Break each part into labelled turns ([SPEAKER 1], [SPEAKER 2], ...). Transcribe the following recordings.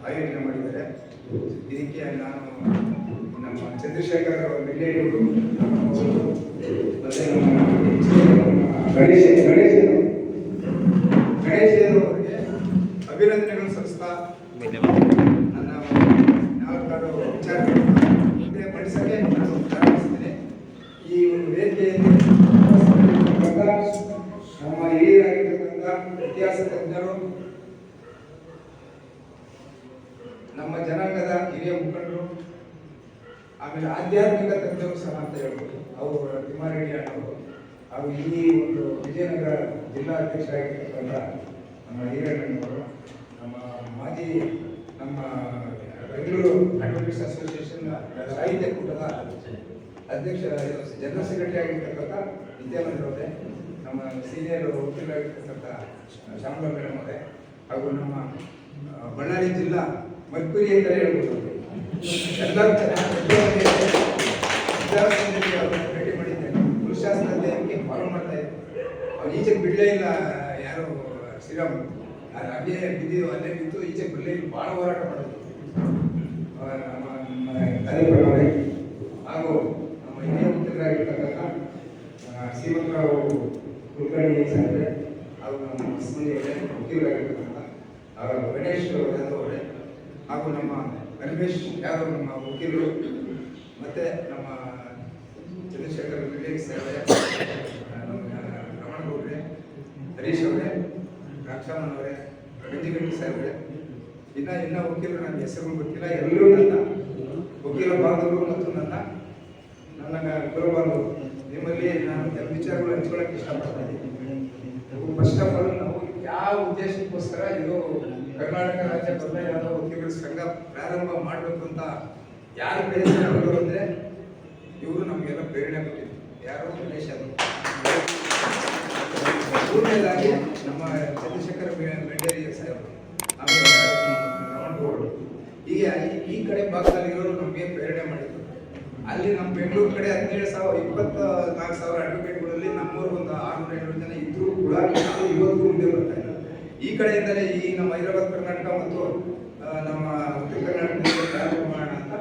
[SPEAKER 1] ಆಯೋಜನೆ ಮಾಡಿದ್ದಾರೆ. ಇದಕ್ಕೆ ನಾನು ನಮ್ಮ ಚಂದ್ರಶೇಖರ್ ಮಿಲ್ಲೇಡಿಯವರು ಮತ್ತೆ ನಮ್ಮ ಗಣೇಶವರಿಗೆ ಅಭಿನಂದನೆಗಳು ಸಲ್ಲಿಸ್ತಾ ನನ್ನ 4 ವಿಚಾರಗಳು ಮಂಡಿಸಕ್ಕೆ ನಾನು ಪ್ರಾರಂಭಿಸ್ತೇನೆ. ಈ ಒಂದು ವೇದಿಕೆಯಲ್ಲಿ ನಮ್ಮ ಹಿರಿಯರಾಗಿರ್ತಕ್ಕಂಥ ಇತಿಹಾಸ ತಜ್ಞರು, ನಮ್ಮ ಜನಾಂಗದ ಹಿರಿಯ ಮುಖಂಡರು, ಆಮೇಲೆ ಆಧ್ಯಾತ್ಮಿಕ ತಜ್ಞರು ಸಹ ಅಂತ ಹೇಳ್ಬೋದು. ಅವರು ತಿಮ್ಮಾರೆಡ್ಡಿ ಅಣ್ಣವರು, ಹಾಗೂ ಈ ಒಂದು ವಿಜಯನಗರ ಜಿಲ್ಲಾ ಅಧ್ಯಕ್ಷರಾಗಿರ್ತಕ್ಕಂಥ ನಮ್ಮ ಹಿರಿಯಣ್ಣವರು, ನಮ್ಮ ಮಾಜಿ ನಮ್ಮ ಬೆಂಗಳೂರು ಅಡ್ವೊಕೇಟ್ಸ್ ಅಸೋಸಿಯೇಷನ್ ಸಾಹಿತ್ಯ ಕೂಟದ ಅಧ್ಯಕ್ಷ ಜನರಲ್ ಸೆಕ್ರೆಟರಿ ಆಗಿರ್ತಕ್ಕಂಥ ನಿತ್ಯಾನಂದರವರೇ, ನಮ್ಮ ಸೀನಿಯರ್ ವಕೀಲರಾಗಿರ್ತಕ್ಕಂಥ ಶ್ಯಾಮಲಾ ಮೇಡಮ್ ಅವರೇ, ಹಾಗೂ ನಮ್ಮ ಬಳ್ಳಾರಿ ಜಿಲ್ಲಾ ಮರ್ಕುರಿ ಅಂತಲೇ ಹೇಳ್ಬೋದು ಎಲ್ಲ ಭೇಟಿ ಮಾಡಿದ್ದೇನೆ. ಪುರುಷಾಸ್ತ್ರ ಅಧ್ಯಯನಕ್ಕೆ ಫಾಲೋ ಮಾಡ್ತಾ ಇದ್ದೆ. ಅವ್ರು ಈಚೆಗೆ ಬಿಡಲೇ ಇಲ್ಲ. ಯಾರು ಶ್ರೀರಾಮ್ ಹಾಗೆ ಬಿದ್ದು ಅಲ್ಲೇ ಬಿದ್ದು ಈಚೆಗೆ ಬಿಡಲೇ ಇಲ್ಲ. ಭಾಳ ಹೋರಾಟ ಮಾಡೋದು ನಮ್ಮ ಕಾರ್ಯಕ್ರಮವೇ, ಹಾಗೂ ನಮ್ಮ ಹಿರಿಯ ವಕೀಲರಾಗಿರ್ತಕ್ಕಂಥ ಶ್ರೀಮಂತರಾವ್ ಕುಲಕರ್ಣಿ ಸಾಹೇಬ್ರೆ, ಹಾಗೂ ನಮ್ಮ ಹೊಸಮನಿಯವರೇ ವಕೀಲರಾಗಿರ್ತಕ್ಕಂಥ ಗಣೇಶ್ ಯಾದವ್ ಅವರೇ, ಹಾಗೂ ನಮ್ಮ ರಮೇಶ್ ಯಾದವ್ ನಮ್ಮ ವಕೀಲರು, ಮತ್ತು ನಮ್ಮ ಚಂದ್ರಶೇಖರ್ ವಿವೇಕ್ ಸಾಹೇಬ್ರೆ, ನಮ್ಮ ರಮಣ ಗೌಡ್ರೆ, ಹರೀಶ್ ಅವರೇ, ರಾಕ್ಷಾಮನ್ ಅವರೇ, ಗಂಜಿಗಂಡಿ ಸಾಹೇಬ್ರೆ, ಇನ್ನ ವಕೀಲರು ನನ್ನ ಹೆಸರು ಗೊತ್ತಿಲ್ಲ. ಎಲ್ಲರೂ ನನ್ನ ವಕೀಲ ಬಾಂಧವರು ಮತ್ತು ನನ್ನ ಕುಲಬಾಂಧವರು. ನಿಮ್ಮಲ್ಲಿ ನಾನು ಎಲ್ಲ ವಿಚಾರಗಳು ಹಂಚ್ಕೊಳ್ಳೋಕೆ ಇಷ್ಟಪಡ್ತಾ ಇದ್ದೀನಿ. ಫಸ್ಟ್ ಆಫ್ ಆಲ್ ನಾವು ಯಾವ ಉದ್ದೇಶಕ್ಕೋಸ್ಕರ ಇದು ಕರ್ನಾಟಕ ರಾಜ್ಯ ಬದಲಾದ ವಕೀಲರ ಸಂಘ ಪ್ರಾರಂಭ ಮಾಡಬೇಕು ಅಂತ ಯಾರು ಪ್ರೇರಣೆ ಕೊಡೋರು ಅಂದರೆ ಇವರು ನಮಗೆಲ್ಲ ಪ್ರೇರಣೆ ಕೊಟ್ಟಿದ್ರು. ಯಾರು ಗಣೇಶ್ ಮೂರನೇದಾಗಿ ನಮ್ಮ ಚಂದ್ರಶೇಖರ್ ಮೆಂಡೇರಿ ಸಾಹೇಬರು, ಆಮೇಲೆ ರಮಣ ಗೌಡರು, ಹೀಗೆ ಈ ಕಡೆ ಭಾಗದಲ್ಲಿರೋರು ನಮಗೆ ಪ್ರೇರಣೆ ಮಾಡಿದ್ರು. ಅಲ್ಲಿ ನಮ್ಮ ಬೆಂಗಳೂರು ಕಡೆ 24,000 ಅಡ್ವೊಕೇಟ್ಗಳಲ್ಲಿ ನಮ್ಮೂರು ಒಂದು 600-700 ಜನ ಇದ್ರೂ ಕೂಡ ಇವತ್ತು ಮುಂದೆ ಬರ್ತಾ ಇಲ್ಲ. ಈ ಕಡೆಯಿಂದಲೇ ಈ ನಮ್ಮ ಹೈದರಾಬಾದ್ ಕರ್ನಾಟಕ ಮತ್ತು ನಮ್ಮ ಉತ್ತರ ಕರ್ನಾಟಕದಲ್ಲಿ ಪ್ರಾರಂಭ ಮಾಡೋಣ ಅಂತ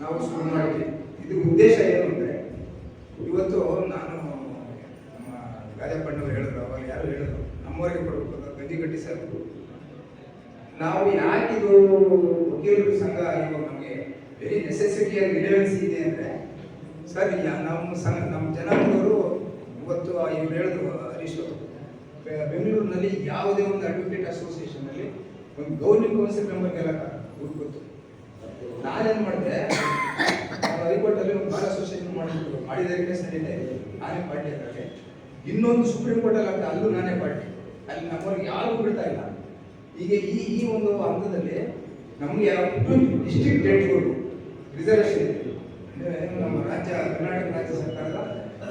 [SPEAKER 1] ನಾವು ಶುರು ಮಾಡಿದ್ವಿ. ಇದು ಉದ್ದೇಶ ಏನು ಅಂದರೆ, ಇವತ್ತು ನಾನು ನಮ್ಮ ಗಾಜಪ್ಪಣ್ಣವ್ರು ಹೇಳಿದ್ರು, ಅವಾಗ ಯಾರು ಹೇಳಿದ್ರು, ನಮ್ಮವರಿಗೆ ಕೊಡಬೇಕು ಗಂಜಿಗಟ್ಟಿ ಸರ್, ನಾವು ಯಾಕಿದು ವಕೀಲರ ಸಂಘ ಇವಾಗ ನಮಗೆ ವೆರಿ ನೆಸೆಸಿಟಿ ಆಗಿ ರಿಲೆವೆನ್ಸಿ ಇದೆ ಅಂದರೆ, ಸರ್ ನಮ್ಮ ಜನಾಂಗದವರು ಇವತ್ತು ಇವ್ರು ಹೇಳಿದ್ರು ಹರೀಶ್ ಅವರು, ಬೆಂಗಳೂರಿನಲ್ಲಿ ಯಾವುದೇ ಒಂದು ಅಡ್ವೊಕೇಟ್ ಅಸೋಸಿಯೇಷನ್ನಲ್ಲಿ ಒಂದು ಗೌರ್ನಿಂಗ್ ಕೌನ್ಸಿಲ್ ಮೆಂಬರ್ಗೆಲ್ಲ ಗೊತ್ತು. ನಾನೇನು ಮಾಡಿದೆ, ಹೈಕೋರ್ಟಲ್ಲಿ ಒಂದು ಬಾರ್ ಅಸೋಸಿಯೇಷನ್ ಮಾಡಿದ ಕೇಸ್ ನಡೀತಾ ಇದೆ, ನಾನೇ ಪಾರ್ಟಿ ಅದರಲ್ಲಿ. ಇನ್ನೊಂದು ಸುಪ್ರೀಂ ಕೋರ್ಟಲ್ಲಿ ಆಗ್ತದೆ, ಅಲ್ಲೂ ನಾನೇ ಪಾರ್ಟಿ. ಅಲ್ಲಿ ನಮ್ಮವ್ರಿಗೆ ಯಾರಿಗೂ ಬಿಡ್ತಾ ಇಲ್ಲ. ಈಗ ಈ ಒಂದು ಹಂತದಲ್ಲಿ ನಮಗೆ ಡಿಸ್ಟ್ರಿಕ್ಟ್ ಜಡ್ಜ್ಗಳು ರಿಸರ್ವೇಷನ್ ಇದೆ. ನಮ್ಮ ಕರ್ನಾಟಕ ರಾಜ್ಯ ಸರ್ಕಾರದ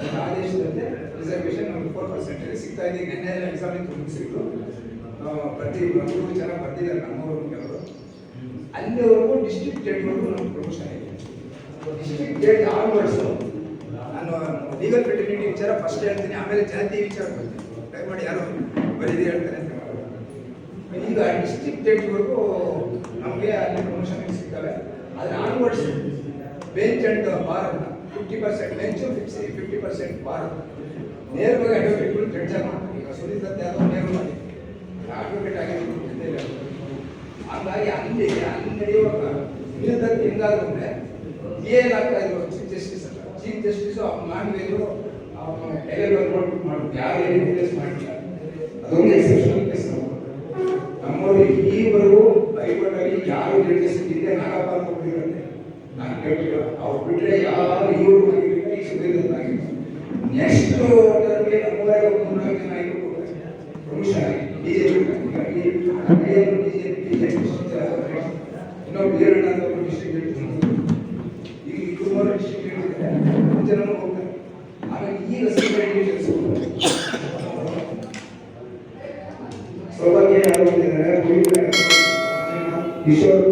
[SPEAKER 1] ಒಂದು ಆದೇಶದಂತೆ ರಿಸರ್ವೇಷನ್ ನಮಗೆ 4% ಸಿಗ್ತಾ ಇದೆ. ನಿನ್ನೆ ಎಕ್ಸಾಮ್ ಇತ್ತು, ಮುಗಿಸಿದ್ರು. ಪ್ರತಿ 3 ಜನ ಬರ್ತಿದ್ದಾರೆ ನಮ್ಮವರು ಕೆಲವರು. ಅಲ್ಲಿವರೆಗೂ ಡಿಸ್ಟ್ರಿಕ್ಟ್ ಜಡ್ಜ್ಗಳು ನಮ್ಗೆ ಪ್ರಮೋಷನ್ ಇದೆ. ಡಿಸ್ಟ್ರಿಕ್ಟ್ ಜಡ್ಜ್ ಆಲ್ಮೋಸ್ಟು ನಾನು ಲೀಗಲ್ ಫೆಟರ್ನಿಟಿ ವಿಚಾರ ಫಸ್ಟ್ ಹೇಳ್ತೀನಿ, ಆಮೇಲೆ ಜಾತಿ ವಿಚಾರ ಬರ್ತೀನಿ. ದಯಮಾಡಿ ಯಾರು ಬರೀದೇ ಹೇಳ್ತಾರೆ ಅಂತ. ಈಗ ಡಿಸ್ಟ್ರಿಕ್ಟ್ ಜಡ್ಜ್ವರೆಗೂ ನಮಗೆ ಅಲ್ಲಿ ಪ್ರಮೋಷನ್ ಸಿಗ್ತವೆ. ಆದರೆ ಆನ್ವರ್ಡ್ಸ್ ಬೆಂಚ್ ಅಂಡ್ ಬಾರ್ ಅಂತ 50% ಬೆಂಚು 50% ಬಾರ್ ನೇರವಾಗಿ ಅಡ್ವೊಕೇಟ್ಗಳು ಜಡ್ಜ್ ಮಾಡ್ತಾರೆ. ಈಗ ಸುನೀಲ್ ಯಾದವ್ ನೇರವಾಗಿ ಅಡ್ವೊಕೇಟ್ ಆಗಿರೋದು. ಹಾಗಾಗಿ ಅಲ್ಲಿ ನಡೆಯುವಾಗ ವಿರುದ್ಧಕ್ಕೆ ಹೆಂಗಾದ್ರು ಅಂದರೆ ಏನಾಗ್ತಾ ಇದ್ರು, ಚೀಫ್ ಜಸ್ಟಿಸ್ ಅಲ್ಲ, ಚೀಫ್ ಜಸ್ಟಿಸ್ ಲ್ಯಾಂಗ್ವೇಜು ಎಲೆಗಳು ನೋಡ್ಬಿಟ್ಟು ಮಾಡೋದು, ಯಾರು ಏನು ರಿಪ್ಲೇಸ್ ಮಾಡಿಲ್ಲ. ಅದೊಂದು ಎಕ್ಸೆಪ್ಷನಲ್ ಕೇಸ್. ನಮ್ಮಲ್ಲಿ ಈವರೆಗೂ ಹೈಕೋರ್ಟಲ್ಲಿ ಯಾರು ಜಡ್ಜಸ್ ಇದ್ದೆ ನಾಗಪ್ಪ ಅಂತ ಹೋಗಿರುತ್ತೆ, ನಾನು ಕೇಳಿಲ್ಲ. ಅವ್ರು ಬಿಟ್ಟರೆ ಯಾರು ಇವರು ಆಗಿರುತ್ತೆ, ಸುಧೀರ್ ಆಗಿತ್ತು. ನೆಕ್ಸ್ಟ್ ಟರ್ಮ್ಗೆ ನಮ್ಮವರೇ ಒಂದು 3-4 ಜನ ಆಗಿರ್ಬೋದು ಪ್ರಮೋಷನ್ ಆಗಿ ಬಿಜೆಪಿ ಇನ್ನೊಂದು 2 ಡಿಸ್ಟ್ರಿಕ್ಟ್ ಈಗ 2 ಡಿಸ್ಟ್ರಿಕ್ಟ್ ಜನರು ಹೋಗ್ತಾರೆ. ಆಮೇಲೆ ಈಗ ಸೌಭಾಗ್ಯ ಯಾರು ಹೋಗಿದ್ದಾರೆ, ಕಿಶೋರ್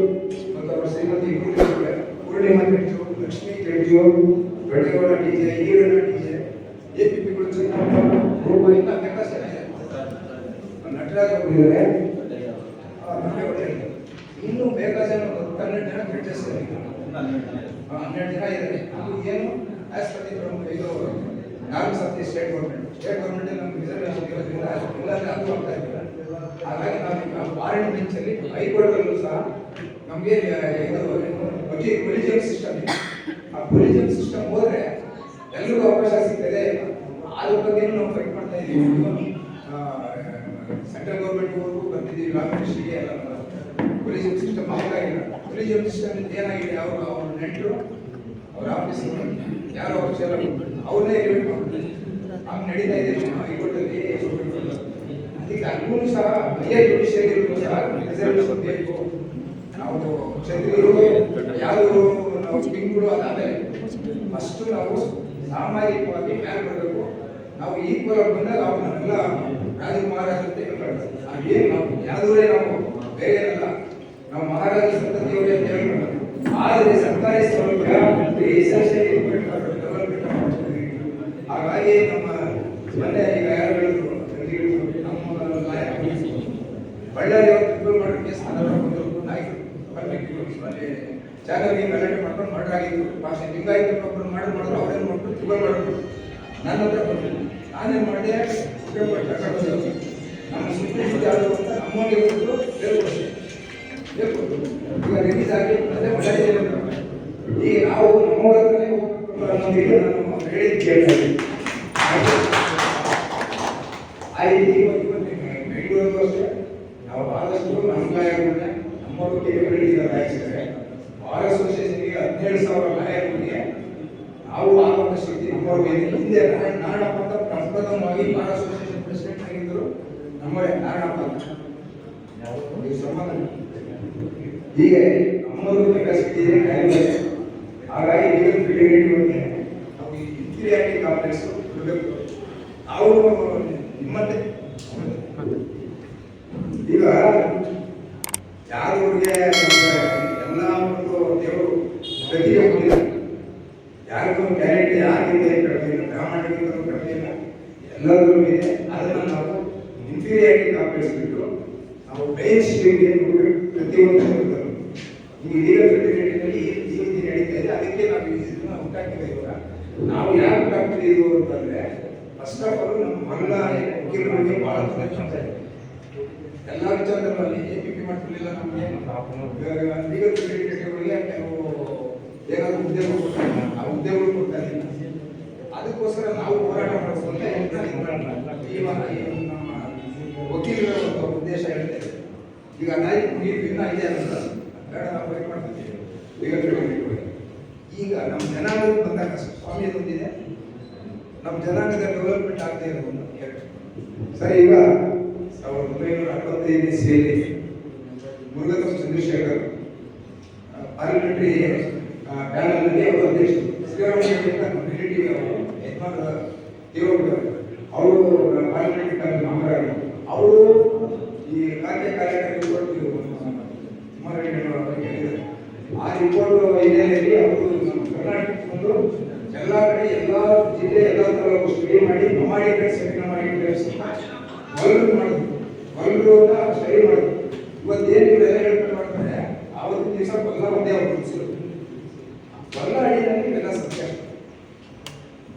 [SPEAKER 1] ಮತ್ತು ಅವರ ಶ್ರೀಮತಿ Poornima judge, Lakshmi judge, Belagowda DJ, Iranna DJ, ಎಪಿಪಿಗಳು ರೂಪ ಇಂದ ನಟರಾಜ್ ಹೋಗಿದ್ದಾರೆ. ಇನ್ನೂ ಬೇಕಾದ 12 ಜನ ಕ್ರಿಟಿಕ್ಸ್ ಇದ್ದಾರೆ. 12 ಜನ ಇದ್ದಾರೆ. ಅದು ಏನು ಆಸ್ ಪರ್ ದಿ ಇದು norms of the state government ನಮ್ಗೆ ರಿಸರ್ವೇಷನ್ ಇರೋದ್ರಿಂದ ಎಲ್ಲರೂ ಅದು ಆಗ್ತಾ ಇದ್ದಾರೆ. ಹಾಗಾಗಿ ನಾವು ಫಾರಿನ್ ಬೆಂಚಲ್ಲಿ ಹೈಕೋರ್ಟಲ್ಲೂ ಸಹ ನಮಗೆ ಇದು ಕೊಲಿಜಿಯಂ ಸಿಸ್ಟಮ್ ಇದೆ. ಆ ಕೊಲಿಜಿಯಂ ಸಿಸ್ಟಮ್ ಹೋದರೆ ಎಲ್ಲರಿಗೂ ಅವಕಾಶ ಸಿಗ್ತದೆ. ಅದ್ರ ಬಗ್ಗೆ ನಾವು ಫೈಟ್ ಮಾಡ್ತಾ ಇದ್ದೀವಿ. ಸೆಂಟ್ರಲ್ ಗೌರ್ಮೆಂಟ್ವರೆಗೂ ಬಂದಿದ್ದೀವಿ, ಲಾ ಮಿನಿಸ್ಟ್ರಿಗೆ ಎಲ್ಲ. ಕೊಲಿಜಿಯಂ ಸಿಸ್ಟಮ್ ಬೇಕಾಗಿಲ್ಲ. ಕೊಲಿಜಿಯಂ ಸಿಸ್ಟಮ್ ಏನಾಗಿದೆ, ಅವ್ರ ನೆಂಟರು ಅವ್ರ ಆಫೀಸರು ಯಾರೋ ಅವ್ರನ್ನೇ ಎಲಿವೇಟ್ ಮಾಡ್ತಾರೆ. ಹಂಗೆ ನಡೀತಾ ಇದೆ ಹೈಕೋರ್ಟಲ್ಲಿ. ಅದಕ್ಕೆ ಅಲ್ಲೂ ಸಹ ಹೈಯರ್ ಜುಡಿಷಿಯರಿಗೂ ಸಹ ರಿಸರ್ವೇಷನ್ ಬೇಕು. ನಾವು ಕ್ಷತ್ರಿಯರು ಯಾರು ನಾವು ಕಿಂಗ್ಗಳು ಅದಾದಮೇಲೆ ಫಸ್ಟು ನಾವು ಸಾಮಾಜಿಕವಾಗಿ ಮೇಲೆ ಬರಬೇಕು. ನಾವು ಈಕ್ವಲ್ ಆಗಿ ಬಂದಾಗ ಅವ್ರನ್ನೆಲ್ಲ ರಾಜ ಮಹಾರಾಜ ಅಂತ ಹೇಳ್ತಾರೆ. ಅದೇನು ನಾವು ಯಾವುದೇ ನಾವು ಬೇರೆ ಅಲ್ಲ, ನಾವು ಮಹಾರಾಜ ಸಂತತಿಯವರೇ ಅಂತ ಹೇಳ್ತಾರೆ. ಆದರೆ ಸರ್ಕಾರಿ ಸೌಲಭ್ಯ ಹಾಗಾಗಿ ನಮ್ಮ ಮೊನ್ನೆ ಈಗ ಯಾರು ಹೇಳಿದ್ರು ನಮ್ಮ ಬಳ್ಳಾರಿ ಅವರು ಟ್ರಿಬಲ್ ಮರ್ಡರ್ ಕೇಸ್ ನಾಯಕರು ಅಲ್ಲಿ ಜಾಗವಾಗಿ ಗಲಾಟೆ ಮಾಡ್ಕೊಂಡು ಮರ್ಡರ್ ಆಗಿದ್ರು. ಭಾಷೆ ಲಿಂಗಾಯತ ಒಬ್ಬರು ಮಾಡಿದ್ರು, ಅವ್ರೇನು ಮಾಡ್ಬಿಟ್ಟು ಟ್ರಿಬಲ್ ಮಾಡಿದ್ರು. ನನ್ನ ಹತ್ರ ಬಂದಿಲ್ಲ. ನಾನೇನು ಮಾಡಿದೆ, ಸುಪ್ರೀಂ ಕೋರ್ಟ್ ತಗೊಂಡು ನಮ್ಮ ಸುಪ್ರೀಂ ಕೋರ್ಟ್ ಯಾರು ಅಂತ ನಮ್ಮಲ್ಲಿ ಹೇಳ್ಕೊಡ್ತು. ಈಗ ರಿಲೀಸ್ ಆಗಿ ಅದೇ ಬಳ್ಳಾರಿ ಈಗ ನಾವು ನಮ್ಮ ಹತ್ರನೇ ಹೋಗ್ಬೇಕು ನಾನು ಹೇಳಿದ್ದು ಕೇಳ್ತಾ ಇದ್ದೀನಿ. ಬೆಂಗಳೂರಿಗೂ ಅಷ್ಟೇ ನಾವು ಆದಷ್ಟು ನಮ್ಮ ಲಾಯರ್ಗಳನ್ನ ನಮ್ಮವ್ರಿಗೆ ಹೇಳಿದ್ದಾರೆ. ಬಾರ್ ಅಸೋಸಿಯೇಷನ್ಗೆ 17,000 ಲಾಯರ್ಗಳಿಗೆ ನಾವು ಆಗುವಂಥ ಶಕ್ತಿ ನಮ್ಮವ್ರಿಗೆ ಹಿಂದೆ ನಾರಾಯಣಪ್ಪ ಅಂತ ಪ್ರಪ್ರಥಮವಾಗಿ ಬಾರ್ ಅಸೋಸಿಯೇಷನ್ ಪ್ರೆಸಿಡೆಂಟ್ ಆಗಿದ್ದರು ನಮ್ಮವರೇ ನಾರಾಯಣಪ್ಪ ಅಂತ. ಹೀಗೆ ನಮ್ಮದು ಕೆಪಾಸಿಟಿ ಇದೆ, ಟೈಮ್ ಇದೆ. ಹಾಗಾಗಿ ಲೀಗಲ್ ಫಿಡಿಲಿಟಿ ನಾವು ಇನ್ಫೀರಿಯಾರಿಟಿ ಕಾಂಪ್ಲೆಕ್ಸ್ ಇರಬೇಕು. ಅವರು ನಿಮ್ಮಂತೆ ಈಗ ಯಾರವ್ರಿಗೆ ಎಲ್ಲ ಒಂದು ದೇವರು ಪ್ರತಿಯೊಬ್ಬರಿಲ್ಲ, ಯಾರಿಗೂ ಕ್ಯಾರೆಕ್ಟರ್ ಯಾರಿಗಿಂತ ಕಡಿಮೆ ಇಲ್ಲ, ಪ್ರಾಮಾಣಿಕತೆಗೂ ಕಡಿಮೆ ಇಲ್ಲ, ಎಲ್ಲರಿಗೂ ಇದೆ. ಅದನ್ನು ನಾವು ಇನ್ಫೀರಿಯಾರಿಟಿ ಕಾಂಪ್ಲೆಕ್ಸ್ ಬಿಟ್ಟು ನಾವು ಮೇನ್ ಸ್ಟ್ರೀಮ್ಗೆ ಪ್ರತಿಯೊಂದು ಇರ್ತಾರೆ. ಈಗ ಲೀಗಲ್ ಫೆಸಿಲಿಟಿನಲ್ಲಿ ಈ ರೀತಿ ನಡೀತಾ ಇದೆ. ಅದಕ್ಕೆ ನಾವು ಇದನ್ನ ಹುಟ್ಟಾಕಿದ್ದೇವೆ. ಇವಾಗ ನಾವು ಯಾಕೆ ಹುಟ್ಟಾಕ್ತಿದ್ದೀವಿ ಅಂತಂದ್ರೆ, ಫಸ್ಟ್ ಆಫ್ ಆಲ್ ನಮ್ಮ ಮಲ್ಲ ವಕೀಲರಿಗೆ ಬಹಳ ತೊಂದರೆ ಇದೆ. ಎಲ್ಲ ವಿಚಾರದಲ್ಲಿ APP ಮಾಡ್ತಿರ್ಲಿಲ್ಲ. ನಮಗೆ ಲೀಗಲ್ ಫೆಸಿಲಿಟಿಗಳಿಗೆ ಕೆಲವು ಏನಾದ್ರು ಉದ್ಯೋಗ ಕೊಡ್ತಾರೆ, ಆ ಉದ್ಯೋಗಗಳು ಕೊಡ್ತಾ ಇಲ್ಲ. ಅದಕ್ಕೋಸ್ಕರ ನಾವು ಹೋರಾಟ ಮಾಡಿಸುವಂತ ನಮ್ಮ ವಕೀಲರ ಒಂದು ಉದ್ದೇಶ ಹೇಳ್ತೇವೆ. ಈಗ ನೀವು ಇನ್ನೂ ಇದೆ ಅಂತ ಬೇಡ, ನಾವು ಫೈಟ್ ಮಾಡ್ತಿದ್ದೀವಿ ಲೀಗಲ್ ಫೆಸಿಲಿಟಿಗಳಿಗೆ. ಈಗ ನಮ್ಮ ಜನಾಂಗದ ಬಂದಾಗ ಸ್ವಾಮಿ ಬಂದಿದೆ, ನಮ್ಮ ಜನಾಂಗದ ಡೆವಲಪ್ಮೆಂಟ್ ಆಗದೆ ಇರೋದು ಎರಡು. ಸರಿ, ಈಗ 1965 ಇಸ್ವಿಯಲ್ಲಿ ಮುರುಗೇಶ್ ಚಂದ್ರಶೇಖರ್ ಪಾರ್ಲಿಮೆಂಟರಿ ಪ್ಯಾನಲ್ನಲ್ಲಿ ಅವರು ಅಧ್ಯಕ್ಷರು. ಶ್ರೀರಾಮ ರಿಲೇಟಿವ್ ಅವರು ಯಜಮಾನ ದೇವೇಗೌಡ ಅವರು ಪಾರ್ಲಿಮೆಂಟರಿ ಪ್ಯಾನಲ್ ಮೆಂಬರ್ ಆಗಿದ್ದರು. ಅವರು ಈ ಕಾರ್ಯಕಾರಿ ರಿಪೋರ್ಟ್ ಆ ರಿಪೋರ್ಟ್ ಹಿನ್ನೆಲೆಯಲ್ಲಿ ಅವರು ಕರ್ನಾಟಕಕ್ಕೆ ಬಂದು ಎಲ್ಲ ಕಡೆ ಎಲ್ಲ ಜಿಲ್ಲೆ ಎಲ್ಲ ಥರ ಸ್ಟಡಿ ಮಾಡಿ ನಮಾಡಿಕೇಟ್ ಸೆಮಿನಾರ್ ಮಾಡಿದ್ರು, ಮಲ್ಲೂರನ್ನ ಸ್ಟಡಿ ಮಾಡಿದ್ರು. ಇವತ್ತೇನು ಇವರೆಲ್ಲ ಹೇಳ್ಕೊಂಡು ಮಾಡ್ತಾರೆ, ಆವತ್ತಿನ ದಿವಸ ಬಲ್ಲ ಒಂದೇ ಅವ್ರು ಗುಡಿಸಿದ್ರು. ಬಲ್ಲ ಅಡಿಯಲ್ಲಿ ಇವೆಲ್ಲ ಸತ್ಯ.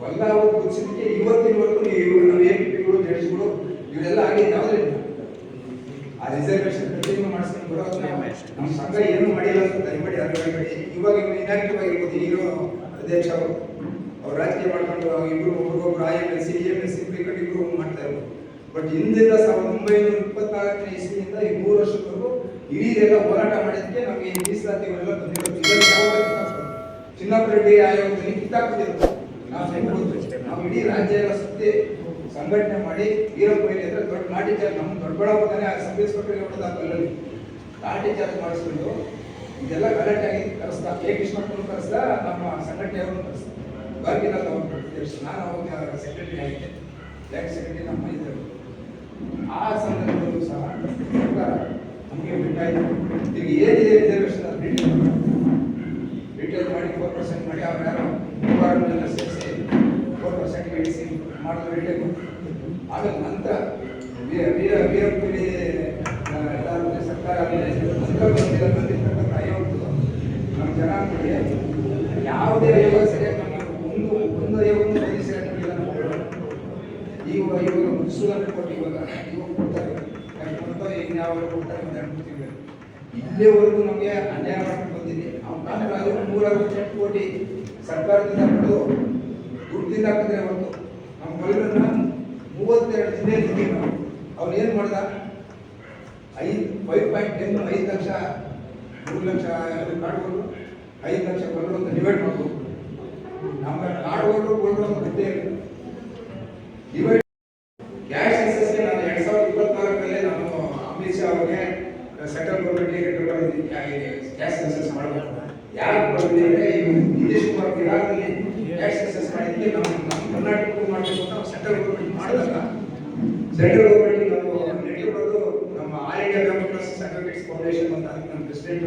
[SPEAKER 1] ಬಲ್ಲ ಅವ್ರು ಗುಡಿಸಿದಕ್ಕೆ ಇವತ್ತಿನವರೆಗೂ ನೀವು ನಾವು APPಗಳು ಜಡ್ಜ್ಗಳು ಇವರೆಲ್ಲ ಆಗಿದೆ. ಯಾವುದೇ ಆ ರಿಸರ್ವೇಷನ್ ಕಂಟಿನ್ಯೂ ಮಾಡಿಸ್ಕೊಂಡು ಬರೋದು ನಮ್ಮ ಸಂಘ ಏನು ಮಾಡಿಲ್ಲ ಅಂತ ದಯಮಾಡಿ ಅರಿಬೇಡಿ. ಇವಾಗ ಇನ್ಆಕ್ಟಿವ್ ಆಗಿರ್ಬೋದು. ಈಗ ಅಧ್ಯಕ್ಷ ಅವ್ರು ರಾಜಕೀಯ ಮಾಡ್ಕೊಂಡು ಇಬ್ಬರು ಒಬ್ಬೊಬ್ಬರು IMLC EMLC ಕ್ರಿಕೆಟ್ ಇಬ್ಬರು ಮಾಡ್ತಾ ಇರೋದು. ಬಟ್ ಹಿಂದಿಂದ 1924ನೇ ಇಸ್ವಿಯಿಂದ ಈ 3 ವರ್ಷದವರೆಗೂ ಇಡೀದೆಲ್ಲ ಹೋರಾಟ ಮಾಡಿದ್ದಕ್ಕೆ ನಮಗೆ ಮೀಸಲಾತಿಗಳೆಲ್ಲ ಬಂದಿರೋದು. ಚಿನ್ನಪ್ಪ ರೆಡ್ಡಿ ಆಯೋಗದಲ್ಲಿ ಕಿತ್ತಾಕ್ತಿರೋದು ನಾವು ಇಡೀ ರಾಜ್ಯ ಎಲ್ಲ ಸುತ್ತಿ ಸಂಘಟನೆ ಮಾಡಿ ವೀರಪ್ಪ ಹತ್ರ ದೊಡ್ಡ ಲಾಠಿ ಚಾರ್ಜ್, ನಮ್ಮ ದೊಡ್ಡಬಳ್ಳಾಪುರನೇ ಸಬ್ ಇನ್ಸ್ಪೆಕ್ಟರ್ ಹೊಡೆದಲ್ಲಿ ಲಾಠಿ ಚಾರ್ಜ್ ಮಾಡಿಸ್ಕೊಂಡು ಇದೆಲ್ಲ ಗಲಾಟೆ ಆಗಿ ಕರೆಸ್ತಾ ಕೃಷ್ಣಪ್ಪನ ಕರೆಸ್ತಾ, ನಮ್ಮ ಸಂಘಟನೆಯವರು ಕರೆಸ್ತಾ ಗಾರ್ಗಿನ ತಗೊಂಡು ನಾನು ಅವಾಗ ಸೆಕ್ರೆಟರಿ ಆಗಿದ್ದೆ, ಬ್ಯಾಂಕ್ ಸೆಕ್ರೆಟರಿ ನಮ್ಮ ಇದ್ದರು. ಆ ಸಂದರ್ಭದಲ್ಲೂ ಸಹ ನಮಗೆ ಬಿಟ್ಟಾಯಿತು. ಈಗ ಏನಿದೆ ರಿಸರ್ವೇಷನ್ ರಿಟೈಲ್ ಮಾಡಿ 4% ಮಾಡಿ ಅವ್ರು ಯಾರೋ ಎಲ್ಲ ಸೇರಿಸಿ 4% ಇಳಿಸಿ ಮಾಡಿದ್ರು ರಿಟೈಲ್. ಆಮೇಲೆ ನಂತರ ವೀರಪ್ಪಲ್ಲಿ ಸರ್ಕಾರ ಸುಲಭ ಕೊಟ್ಟು ಇವಾಗ ಕೊಡ್ತಾರೆ, ಇನ್ಯಾವಾಗ ಕೊಡ್ತಾರೆ ಒಂದು 2-3 ತಿಂಗಳು. ಇಲ್ಲಿವರೆಗೂ ನಮಗೆ ಅನ್ಯಾಯ ಮಾಡ್ಕೊಂಡು ಬಂದಿದೆ. ಅವ್ನು 168 ಕೋಟಿ ಸರ್ಕಾರದಿಂದ ಪಡೆದು ದುಡ್ಡಿಂದ ಹಾಕಿದ್ರೆ ಹೊರತು ನಮ್ಮ ಮಗಳನ್ನ 32 ಜಿಲ್ಲೆಯಲ್ಲಿ ನಾವು ಅವ್ನು ಏನು ಮಾಡ್ದ, 5.10 5 ಲಕ್ಷ 3 ಲಕ್ಷ ಕಾಡುಗಳು 5 ಲಕ್ಷ ಕೊಲ್ಲರು ಅಂತ ಡಿವೈಡ್ ಮಾಡ್ಬೋದು. ನಮ್ಮ ಕಾಡುಗಳು ಕೊಲ್ಲರು ಬಿಟ್ಟೇ ಇಲ್ಲ. ಡಿವೈಡ್ ಕ್ಯಾಶ್ ಸೆನ್ಸಸ್ಗೆ ನಾನು 2024 ನಾನು ಅಮಿತ್ ಶಾ ಅವರಿಗೆ ಸೆಂಟ್ರಲ್ ಗೌರ್ಮೆಂಟ್ಗೆ ಲೆಟರ್ ಬರೆದಿದ್ದೀನಿ ಕ್ಯಾಶ್ ಸೆನ್ಸಸ್ ಮಾಡಬೇಕು. ಯಾರು ಬರೆದಿದ್ದಾರೆ, ನಿತೀಶ್ ಕುಮಾರ್ ಬಿಹಾರದಲ್ಲಿ ಕ್ಯಾಶ್ ಸೆನ್ಸಸ್ ಮಾಡಿದ್ವಿ, ನಮ್ಮ ಕರ್ನಾಟಕಕ್ಕೂ ಮಾಡಬೇಕು ಅಂತ ಸೆಂಟ್ರಲ್ ಗೌರ್ಮೆಂಟ್ ಮಾಡಿದಾಗ ಸೆಂಟ್ರಲ್ ಗೌರ್ಮೆಂಟ್ ನಾವು ಲೆಟರ್ ಬರೆದು ನಮ್ಮ all India democracy certificates foundation ಅಂತ ಅದಕ್ಕೆ ನಮ್ಮ ಪ್ರೆಸಿಡೆಂಟ್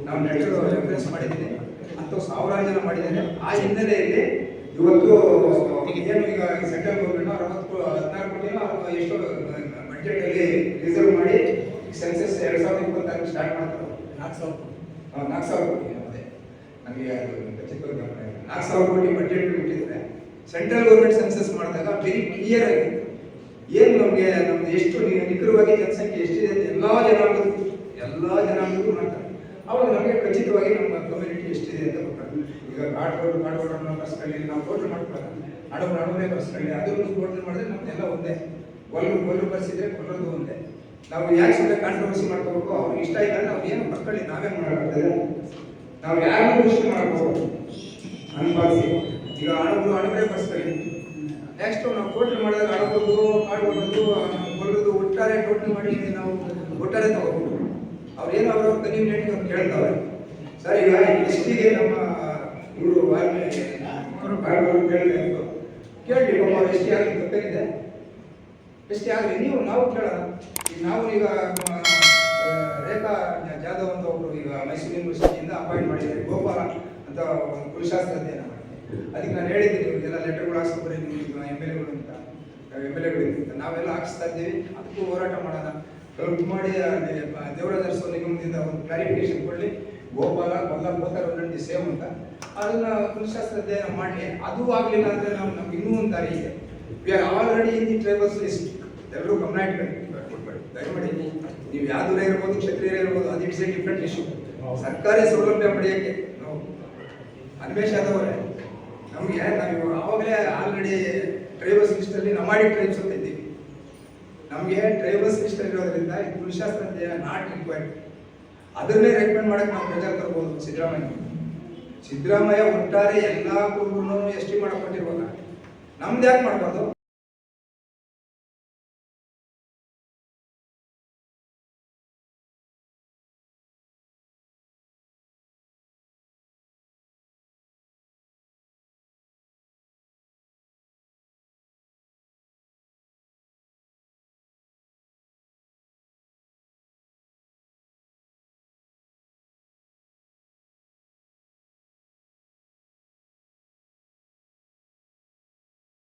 [SPEAKER 1] ನಾವು ಲೆಟರ್ ರೆಫರೆನ್ಸ್ ಮಾಡಿದ್ದೀನಿ. ಅಂತ ಸಾವಿರಾರು ಜನ ಮಾಡಿದ್ದಾರೆ. ಆ ಹಿನ್ನೆಲೆಯಲ್ಲಿ ಇವತ್ತು ಏನು ಈಗ ಸೆಂಟ್ರಲ್ ಗೌರ್ಮೆಂಟ್ 16 ಕೋಟಿನೋ ಎಷ್ಟೋ ಬಜೆಟ್ ಅಲ್ಲಿ ರಿಸರ್ವ್ ಮಾಡಿ ಸೆನ್ಸಸ್ 2026 ಸ್ಟಾರ್ಟ್ ಮಾಡ್ತಾರೆ. 4,000 ಕೋಟಿ ಅದೇ ನಮಗೆ ಖಚಿತವಾಗಿ 4,000 ಕೋಟಿ ಬಜೆಟ್ ಬಿಟ್ಟಿದ್ದಾರೆ. ಸೆಂಟ್ರಲ್ ಗೌರ್ಮೆಂಟ್ ಸೆನ್ಸಸ್ ಮಾಡಿದಾಗ ವೆರಿ ಕ್ಲಿಯರ್ ಆಗಿ ಏನು ನಮಗೆ ನಮ್ದು ಎಷ್ಟು ನಿಖರವಾಗಿ ಜನಸಂಖ್ಯೆ ಎಷ್ಟಿದೆ ಅಂತ ಎಲ್ಲ ಜನಾಂಗಕ್ಕೂ ಮಾಡ್ತಾರೆ. ಅವಾಗ ನಮಗೆ ಖಚಿತವಾಗಿ ನಮ್ಮ ಕಮ್ಯುನಿಟಿ ಎಷ್ಟಿದೆ ಅಂತ ಗೊತ್ತಾಗ್ತದೆ. ಈಗ ಕಾಡುಗಳನ್ನು ಬರ್ಸ್ಕೊಳ್ಳಿ, ನಾವು ಟೋಟಲ್ ಮಾಡ್ಕೊಳ್ಳೋಣ, ಅಣುವೇ ಬರ್ಸ್ಕೊಳ್ಳಿ, ಅದನ್ನು ಟೋಟಲ್ ಮಾಡಿದ್ರೆ ನಮ್ದೆಲ್ಲ ಒಂದೇ. ಕೊಲ್ಲು ಬರ್ಸಿದ್ರೆ ಕೊಲ್ಲೋದು ಒಂದೇ. ನಾವು ಯಾಕೆ ಸುಮ್ಮನೆ ಕಾಂಟ್ರವರ್ಸಿ ಮಾಡ್ಕೋಬೇಕು, ಅವ್ರಿಗೆ ಇಷ್ಟ ಇಲ್ಲ ನಾವು ಏನು ಬರ್ಕೊಳ್ಳಿ, ನಾವೇ ಮಾಡೋಕ್ಕಾಗ್ತದೆ. ನಾವು ಯಾರಿಗೂ ಖುಷಿ ಮಾಡ್ಬೋದು ಅನ್ಬಾರಿಸಿ. ಈಗ ಅಣುವೇ ಬರ್ಸ್ಕೊಳ್ಳಿ, ನೆಕ್ಸ್ಟ್ ನಾವು ಟೋಟಲ್ ಮಾಡಿದಾಗ ಅಣುವುದು ಕಾಡುವುದು ಕೊಲ್ಲೋದು ಒಟ್ಟಾರೆ ಟೋಟಲ್ ಮಾಡಿ ನಾವು ಒಟ್ಟಾರೆ ತಗೋಬಹುದು. ಅವ್ರೇನು ಅವ್ರವ್ರ ಕನ್ವೀನಿಯಂಟ್ ಅವ್ರು ಕೇಳ್ತಾವೆ. ಸರ್ ಈಗ ಎಷ್ಟಿಗೆ ನಮ್ಮ ಇವರು ಕೇಳಿ ಅವ್ರು ಎಷ್ಟೇ ಆಗಲಿ ತಪ್ಪೇನಿದೆ, ಎಷ್ಟೇ ಆಗಲಿ ನಾವು ಕೇಳೋಣ. ಈಗ ರೇಖಾ ಜಾಧವ್ ಅಂತ ಒಬ್ರು ಈಗ ಮೈಸೂರು ಯೂನಿವರ್ಸಿಟಿಯಿಂದ ಅಪಾಯಿಂಟ್ ಮಾಡಿದ್ದಾರೆ, ಗೋಪಾಲ ಅಂತ ಒಂದು ಕುಲಶಾಸ್ತ್ರ ಅಧ್ಯಯನ ಮಾಡಿ. ಅದಕ್ಕೆ ನಾನು ಹೇಳಿದ್ದೀನಿ ಇವ್ರಿಗೆಲ್ಲ ಲೆಟರ್ಗಳು ಹಾಕ್ಸ್ಕೊಬರಿ ನಿಮ್ಮ MLAಗಳು ಅಂತ, MLAಗಳಿಂದ ನಾವೆಲ್ಲ ಹಾಕಿಸ್ತಾ ಇದ್ದೀವಿ. ಅದಕ್ಕೂ ಹೋರಾಟ ಮಾಡೋಣ, ಹೆಲ್ಪ್ ಮಾಡಿ. ದೇವರಾಜ ಅರಸು ನಿಗಮದಿಂದ ಒಂದು ಕ್ಲಾರಿಫಿಕೇಶನ್ ಕೊಡಲಿ, ಗೋಪಾಲ ಗೋತಾರ ಒಂದೊಂದು ಸೇಮ್ ಅಂತ ಅದನ್ನ ಕುಲಶಾಸ್ತ್ರ ಅಧ್ಯಯನ ಮಾಡಲಿ. ಅದು ಆಗಲಿಲ್ಲ ಅಂದರೆ ನಮ್ಗೆ ಇನ್ನೂ ಒಂದು ದಾರಿ ಇದೆ. We are already in the tribals list. ಎಲ್ಲರೂ ಗಮನ ಇಟ್ಕೊಳ್ಳಿ, ದಯಮಾಡಿ. ನೀವು ಯಾವ್ದೂರೇ ಇರ್ಬೋದು, ಕ್ಷತ್ರಿಯರೇ ಇರ್ಬೋದು, ಅದು ಇಟ್ಸ್ ಎ ಡಿಫ್ರೆಂಟ್ ಇಶ್ಯೂ. ಸರ್ಕಾರಿ ಸೌಲಭ್ಯ ಪಡೆಯೋಕ್ಕೆ ನಾವು ಅನ್ವೇಷ ಆದವರೇ ನಮಗೆ ನಾವು ಆವಾಗಲೇ ಆಲ್ರೆಡಿ ಟ್ರೈಬಲ್ಸ್ ಲಿಸ್ಟಲ್ಲಿ ನಮಾಡಿ ಟ್ರೈಬ್ಸ್ ಅಂತ ಇದ್ದೀವಿ. ನಮಗೆ ಟ್ರೈಬಲ್ಸ್ ಲಿಸ್ಟ್ ಇರೋದ್ರಿಂದ ಈ ಕುಲಶಾಸ್ತ್ರ ಅಧ್ಯಯನ ನಾಟ್ ರಿಕ್ವೈರ್ಡ್. ಅದನ್ನೇ ರೆಕಮೆಂಡ್ ಮಾಡಕ್ಕೆ ನಾವು ಪ್ರೆಜರ್ ತರ್ಬೋದು ಸಿದ್ದರಾಮಯ್ಯ ಒಟ್ಟಾರೆ ಎಲ್ಲ ಕುರುಬರನ್ನು ಎಸ್ಟಿ ಮಾಡಕ್ ಕೊಟ್ಟಿರುವಾಗ ನಮ್ದು ಯಾಕೆ ಮಾಡಬಾರ್ದು?